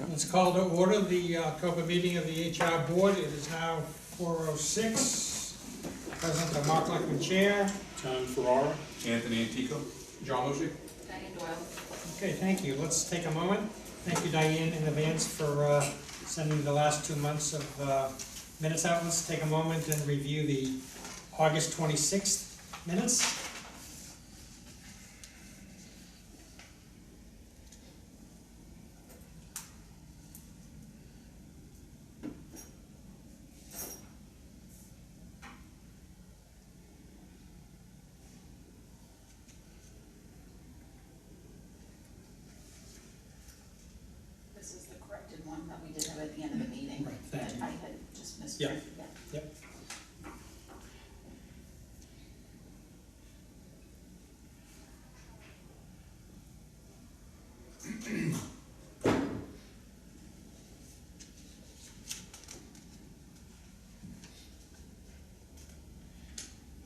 Let's call to order the October meeting of the HR Board. It is now 4:06. Present are Mark Luckman, Chair. John Ferrara. Anthony Antico. John Lucy. Diane Doyle. Okay, thank you. Let's take a moment. Thank you, Diane, in advance for sending the last 2 months of minutes out. Let's take a moment and review the August 26th minutes. This is the corrected one that we did have at the end of the meeting. Right, thank that you. I had just missed. Yeah. Yeah. Yep.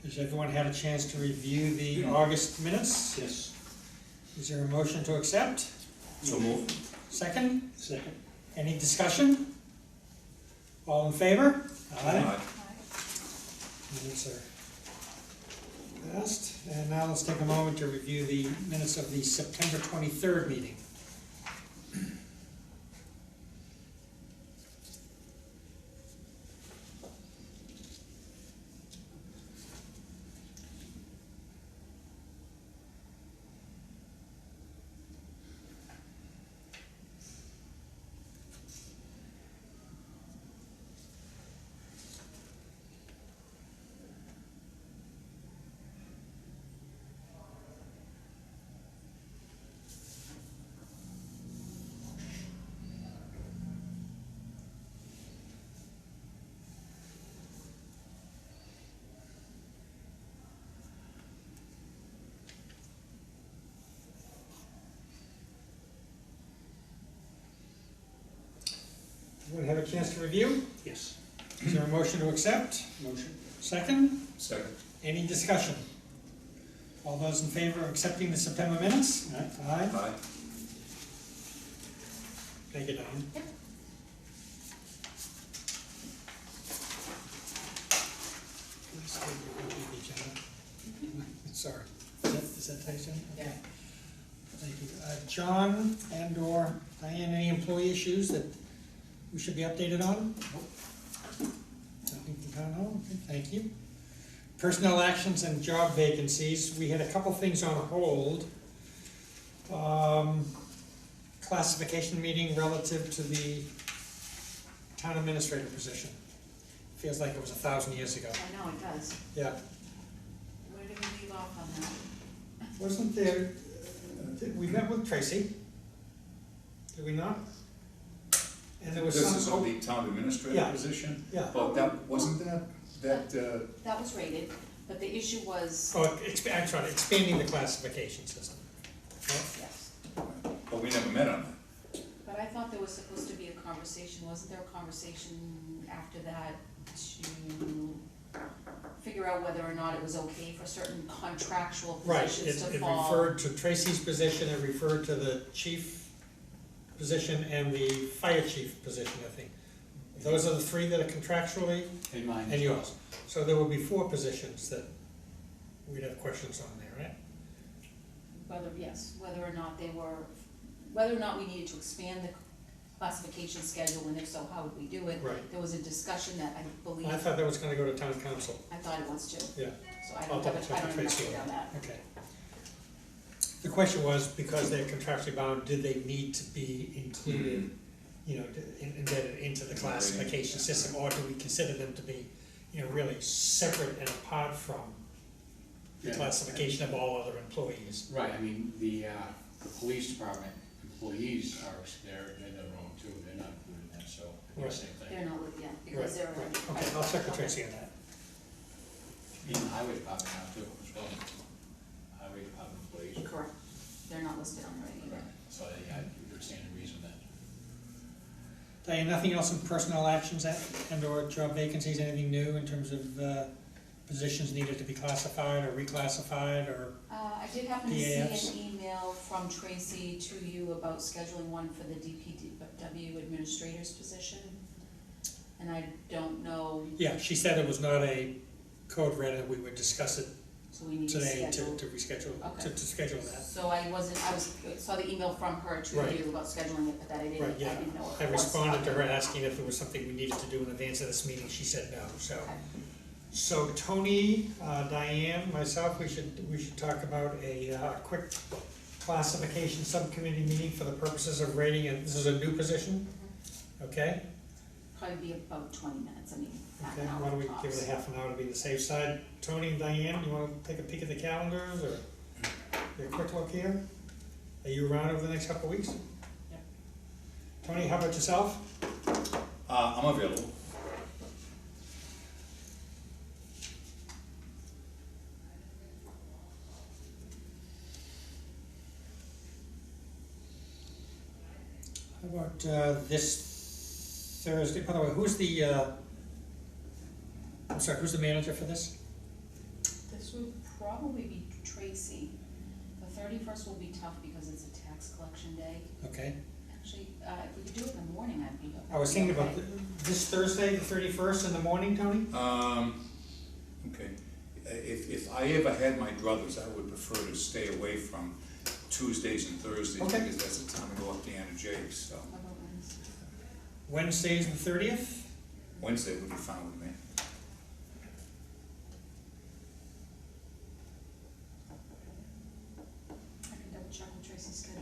Has everyone had a chance to review the August minutes? Yes. Is there a motion to accept? So moved. Second? Second. Any discussion? All in favor? Aye. Minutes are passed. And now let's take a moment to review the minutes of the September 23rd meeting. Everyone have a chance to review? Yes. Is there a motion to accept? Motion. Second? Second. Any discussion? All those in favor of accepting the September minutes? Aye. Aye. Aye. Thank you, Diane. Yep. Please state your name and agenda. Sorry. Is that Tyson? Okay. Thank you. John and/or Diane, any employee issues that we should be updated on? Nothing from town hall? Okay, thank you. Personnel actions and job vacancies, we had a couple things on hold. Classification meeting relative to the town administrator position. Feels like it was 1,000 years ago. I know, it does. Yeah. Where did we leave off on that? Wasn't there, we met with Tracy, did we not? And there was This some. is on the town administrator Yeah. position? Yeah. But that, wasn't that, That was rated, but the issue was, Oh, actually, expanding the classification system. yes. but we never met on that. But I thought there was supposed to be a conversation, wasn't there a conversation after that to figure out whether or not it was okay for certain contractual Right, positions to it fall? referred to Tracy's position, it referred to the chief position and the fire chief position, I think. Those are the three that are contractually, In mine. and yours. So there will be 4 positions that we'd have questions on there, right? Whether or not they were, whether or not we needed to expand the classification schedule, and if so, how would we do it? Right. There was a discussion that I believe, I thought that was gonna go to town council, I thought it was too, yeah. so I I'll don't double have, check I don't with have an Tracy update on that. Okay. The question was, because they're contractually bound, did they need to be included, you know, embedded into the classification system, or do we consider them to be, you know, really separate and apart from the Yeah. classification of all other employees? Right, I mean, the police department employees are, they're in their own too, they're not included in that, so I think the same thing. They're not with, yeah, Right, because they're. right. Okay, I'll check with Tracy on that. Even the highway department now too, as well. Highway department employees. Correct, they're not listed on there either. So, yeah, you understand the reason that. Diane, nothing else in personnel actions and/or job vacancies, anything new in terms of positions needed to be classified or reclassified, or, I did happen to see PAFs? an email from Tracy to you about scheduling one for the DPW administrator's position. And I don't know, yeah, she said it was not a code red, and we would discuss it so we need to today schedule. to reschedule, Okay. to schedule that. So I saw the email from her to Right. you about scheduling it, but that I Right, didn't yeah. know if I it was. responded to her asking if it was something we needed to do in advance of this meeting, she said no, so. Okay. So Tony, Diane, myself, we should talk about a quick classification subcommittee meeting for the purposes of rating, and this is a new position, okay? Probably be about 20 minutes, I mean, half Okay, an hour why don't we tops. give it a half an hour to be the safe side? Tony and Diane, you wanna take a peek at the calendars, or get a quick look here? Are you around over the next couple of weeks? Yep. Tony, how about yourself? I'm available. How about this Thursday, by the way, who's the manager for this? This would probably be Tracy. The 31st will be tough because it's a tax collection day. Okay, Actually, if we could do it in the morning, I'd be. I was thinking about okay. this Thursday, the 31st in the morning, Tony? Okay. If I ever had my druthers, I would prefer to stay away from Tuesdays and Thursdays, Okay. because that's the time I go up to Anna Jake's, so How about Wednesday? Wednesday's the 30th? Wednesday would be fine with me. I can double check with Tracy's schedule.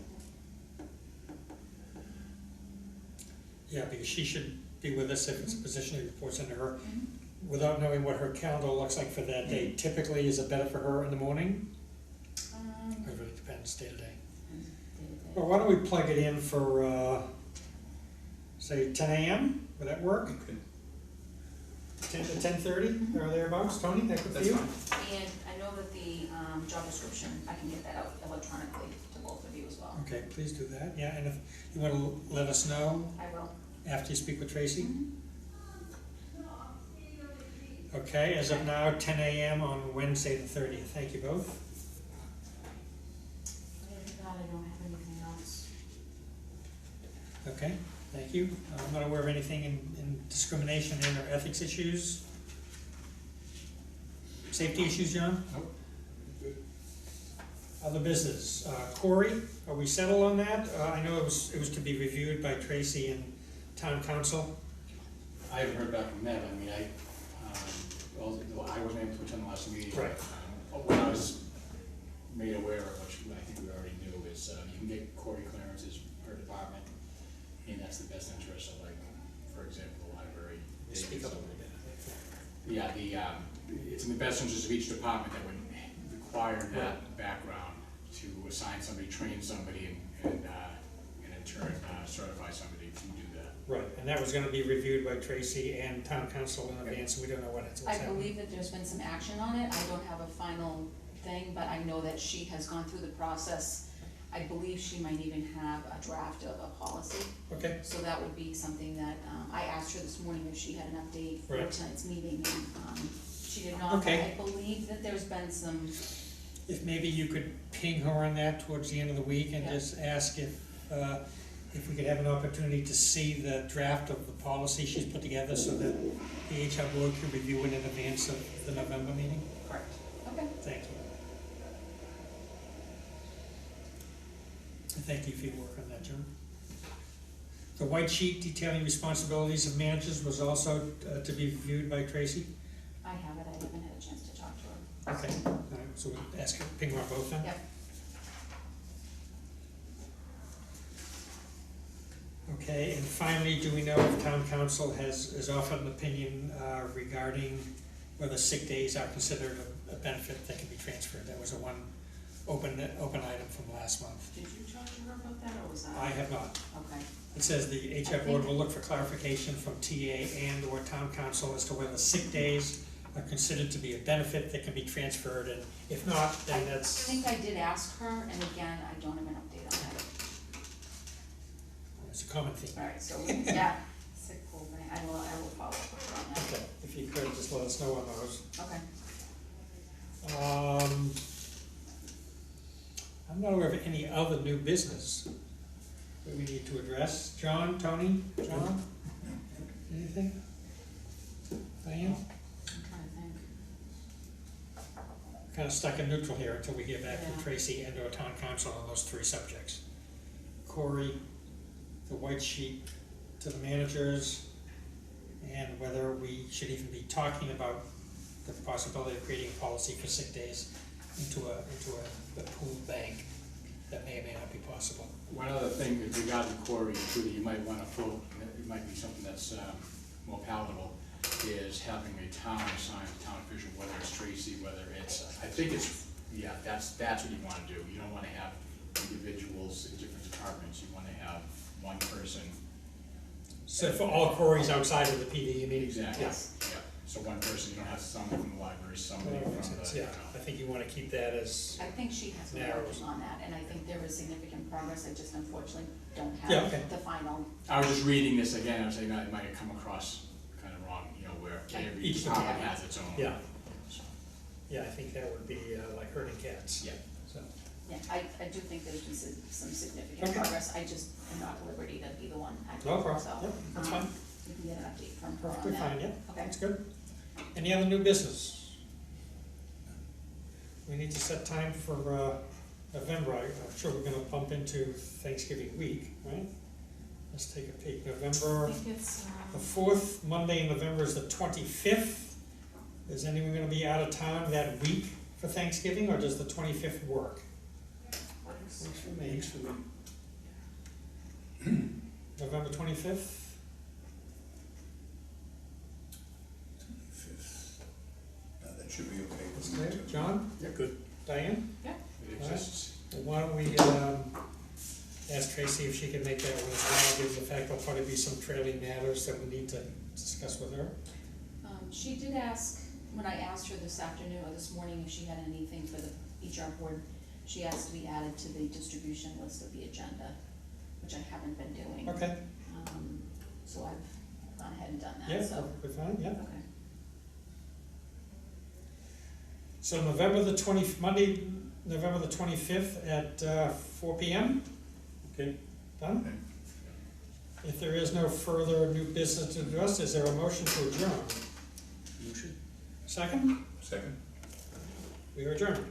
Yeah, because she should be with us if it's a position that reports into her. Mhm. Without knowing what her calendar looks like for that day, typically is it better for her in the morning? It really depends, day to day. Well, why don't we plug it in for, say, 10 AM? Would that work? Okay. 10 to 10:30 or thereabouts? Tony, that good for That's you? fine. And I know that the job description, I can get that out electronically to both of you as well. Okay, please do that, yeah, and if you wanna let us know I will. after you speak with Tracy? Mhm. Okay, as of now, 10 AM on Wednesday the 30th, thank you both. Other than that, I don't have anything else. Okay, thank you. I'm not aware of anything in discrimination and or ethics issues. Safety issues, John? Nope. Good. Other business. Corey, are we settled on that? I know it was to be reviewed by Tracy and town council. I haven't heard back from them, I mean, well, I wasn't able to attend the last meeting. Right. But what I was made aware of, which I think we already knew, is you can get Cory clearances per department, and that's the best interest of, like, for example, the library. Speak up a little bit. Yeah, it's in the best interest of each department that would require that background to assign somebody, train somebody, and in turn certify somebody to do that. Right, and that was gonna be reviewed by Tracy and town council in advance, and we don't know what's I happening. believe that there's been some action on it, I don't have a final thing, but I know that she has gone through the process. I believe she might even have a draft of a policy, Okay, so that would be something that, I asked her this morning if she had an update for Right. tonight's meeting, and, she did not, but Okay. I believe that there's been some, if maybe you could ping her on that towards the end of the week and Yeah. just ask if we could have an opportunity to see the draft of the policy she's put together so that the HR board could review it in advance of the November meeting. correct, okay. Thank you. Thank you for your work on that, John. The white sheet detailing responsibilities of managers was also to be reviewed by Tracy. I have it, I haven't had a chance to talk to her. Okay, all right, so we'll ask her, ping her on both then? Yep. Okay, and finally, do we know if town council has offered an opinion regarding whether sick days are considered a benefit that can be transferred? That was a one open item from last month. Did you talk to her about that, or was that? I have not. Okay, It says the HR board will look for clarification from TA and or town council as to whether sick days are considered to be a benefit that can be transferred, and if not, then I that's, think I did ask her, and again, I don't have an update on that. it's a common theme. Alright, so, yeah, sick pool thing, I will follow up with her on that. Okay, if you could, just let us know on those. Okay, I'm not aware of any other new business that we need to address. John, Tony, John? Anything? Diane? I'm trying to think. Kind of stuck in neutral here until we get back Yeah. to Tracy and or town council on those three subjects. Corey, the white sheet to the managers, and whether we should even be talking about the possibility of creating a policy for sick days into a pooled bank. That may or may not be possible. One other thing with regard to Corey, Judy, you might wanna float, and it might be something that's, more palatable, is having a town assigned town official, whether it's Tracy, whether it's, I think it's, yeah, that's what you wanna do. You don't wanna have individuals in different departments, you wanna have one person. So for all Corey's outside of the PD, you mean? Exactly, Yeah. yeah. So one person, you don't have someone from the library, somebody Well, from makes sense, the, you yeah, know. I think you wanna keep that as, I think she has been Narrows. working on that, and I think there was significant progress, I just unfortunately don't Yeah, have okay. the final. I was just reading this again, I was saying, it might have come across kind of wrong, you know, where every Each department department. has its own. yeah, So, yeah, I think that would be like herding cats. Yeah. So, Yeah, I do think there's been some significant Okay. progress, I just am not at liberty to be the one acting, no problem, so. yep, that's um, fine, We can get an update from her on perfectly that. fine, yeah, Okay. that's good. Any other new business? We need to set time for November, I'm sure we're gonna bump into Thanksgiving week, right? Let's take a peek, I November, think it's, the fourth Monday in November is the 25th. Is anyone gonna be out of town that week for Thanksgiving, or does the 25th work? Works for me. Thanks for me. November 25th? 25th. That should be okay. Is there? John? Yeah, good. Diane? It exists. Well, why don't we ask Tracy if she can make that one as well, given the fact there'll probably be some trailing matters that we need to discuss with her. she did ask, when I asked her this afternoon, or this morning, if she had anything for the HR board, she asked to be added to the distribution list of the agenda, which I haven't been doing. Okay, So I've gone ahead and done that, yeah, so, perfectly fine, yeah. okay. So Monday, November the 25th at 4 PM? Okay. Done? Okay. If there is no further new business to address, is there a motion to adjourn? Motion? Second? Second? We are adjourned.